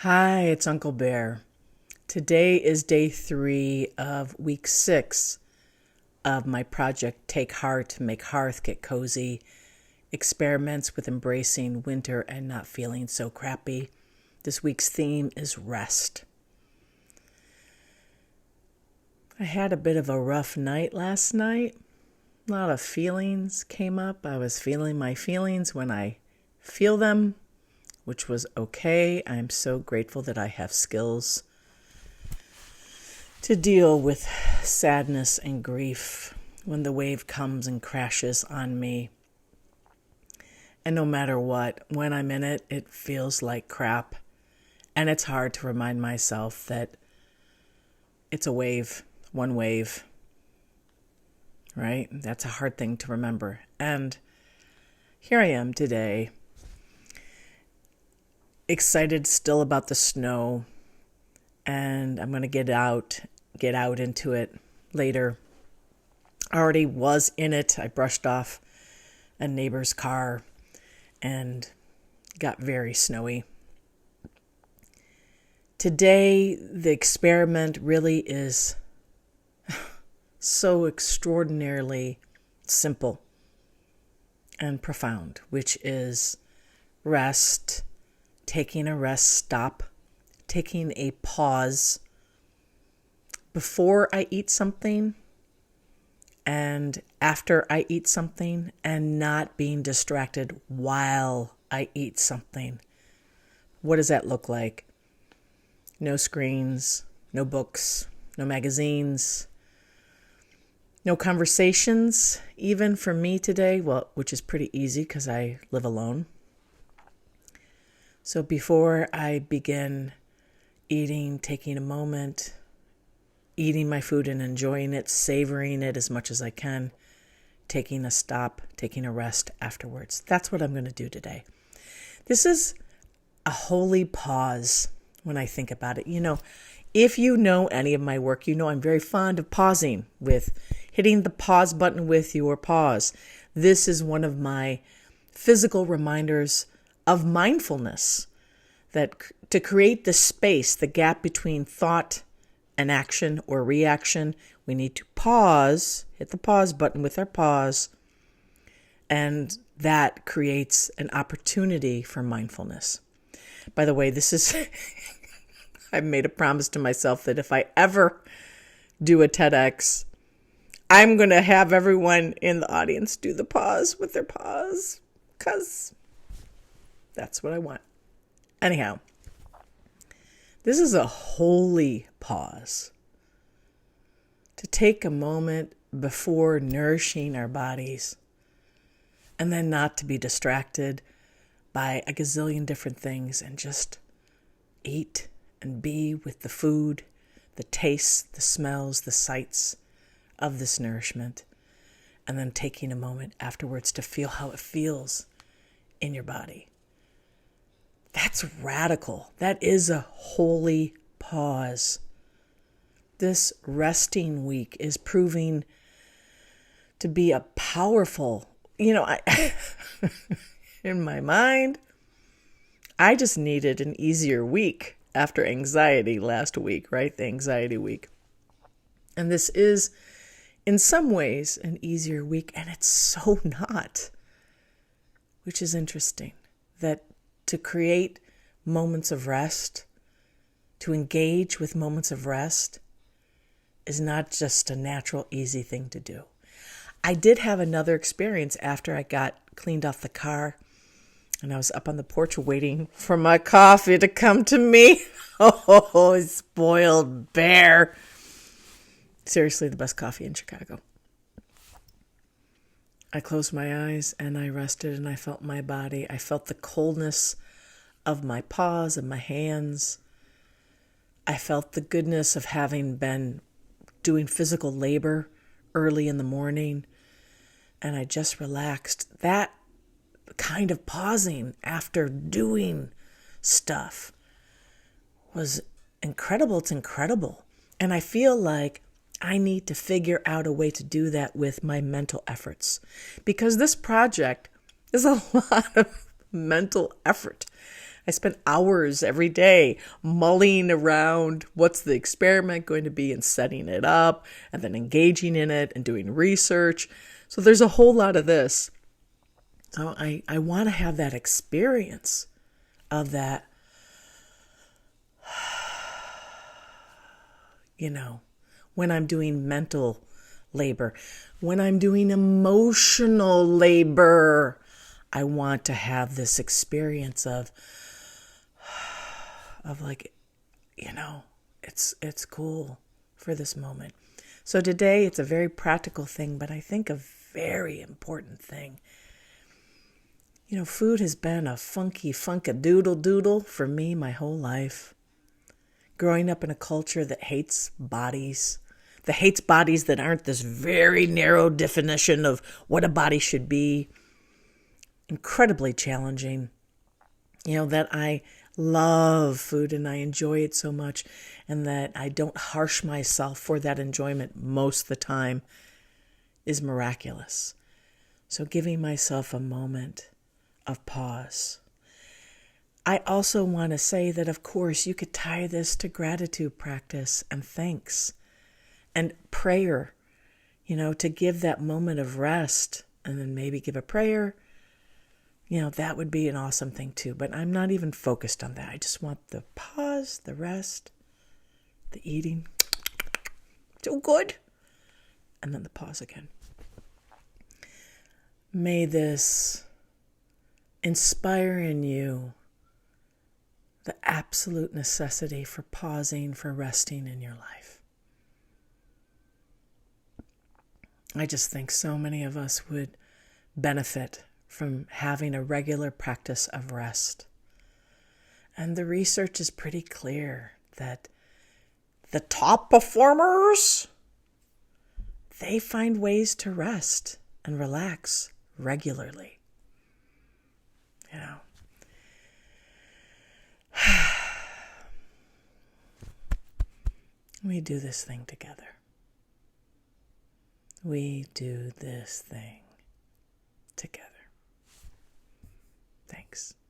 Hi, it's Uncle Bear. Today is day 3 of week 6 of my project Take Heart, Make Hearth, Get Cozy, experiments with embracing winter and not feeling so crappy. This week's theme is rest. I had a bit of a rough night last night. A lot of feelings came up. I was feeling my feelings when I feel them, which was okay. I'm so grateful that I have skills to deal with sadness and grief when the wave comes and crashes on me. And no matter what, when I'm in it, it feels like crap. And it's hard to remind myself that it's a wave, one wave, right? That's a hard thing to remember. And here I am today, excited still about the snow, and I'm going to get out into it later. I already was in it. I brushed off a neighbor's car and got very snowy. Today, the experiment really is so extraordinarily simple and profound, which is rest, taking a rest stop, taking a pause before I eat something and after I eat something, and not being distracted while I eat something. What does that look like? No screens, no books, no magazines, no conversations, even for me today, which is pretty easy because I live alone. So before I begin eating, taking a moment, eating my food and enjoying it, savoring it as much as I can, taking a stop, taking a rest afterwards. That's what I'm going to do today. This is a holy pause when I think about it. If you know any of my work, you know I'm very fond of pausing, with hitting the pause button with your paws. This is one of my physical reminders of mindfulness, that to create the space, the gap between thought and action or reaction, we need to pause, hit the pause button with our paws, and that creates an opportunity for mindfulness. By the way, this is, I've made a promise to myself that if I ever do a TEDx, I'm going to have everyone in the audience do the pause with their paws, because that's what I want. Anyhow, this is a holy pause to take a moment before nourishing our bodies, and then not to be distracted by a gazillion different things, and just eat and be with the food, the tastes, the smells, the sights of this nourishment, and then taking a moment afterwards to feel how it feels in your body. That's radical. That is a holy pause. This resting week is proving to be a powerful, I in my mind, I just needed an easier week after anxiety last week, right? The anxiety week. And this is, in some ways, an easier week, and it's so not, which is interesting, that to create moments of rest, to engage with moments of rest, is not just a natural, easy thing to do. I did have another experience after I got cleaned off the car, and I was up on the porch waiting for my coffee to come to me. Oh, spoiled bear. Seriously, the best coffee in Chicago. I closed my eyes and I rested, and I felt my body. I felt the coldness of my paws and my hands. I felt the goodness of having been doing physical labor early in the morning, and I just relaxed. That kind of pausing after doing stuff was incredible. It's incredible. And I feel like I need to figure out a way to do that with my mental efforts, because this project is a lot of mental effort. I spent hours every day mulling around what's the experiment going to be and setting it up and then engaging in it and doing research. So there's a whole lot of this. So I want to have that experience of that, when I'm doing mental labor, when I'm doing emotional labor, I want to have this experience of like, it's cool for this moment. So today it's a very practical thing, but I think a very important thing. Food has been a funkadoodle for me my whole life. Growing up in a culture that hates bodies, that aren't this very narrow definition of what a body should be. Incredibly challenging. That I love food and I enjoy it so much, and that I don't harsh myself for that enjoyment most of the time is miraculous. So giving myself a moment of pause. I also want to say that, of course, you could tie this to gratitude practice and thanks and prayer, to give that moment of rest and then maybe give a prayer. That would be an awesome thing too. But I'm not even focused on that. I just want the pause, the rest, the eating. So good. And then the pause again. May this inspire in you the absolute necessity for pausing, for resting in your life. I just think so many of us would benefit from having a regular practice of rest. And the research is pretty clear that the top performers, they find ways to rest and relax regularly. We do this thing together. We do this thing together. Thanks.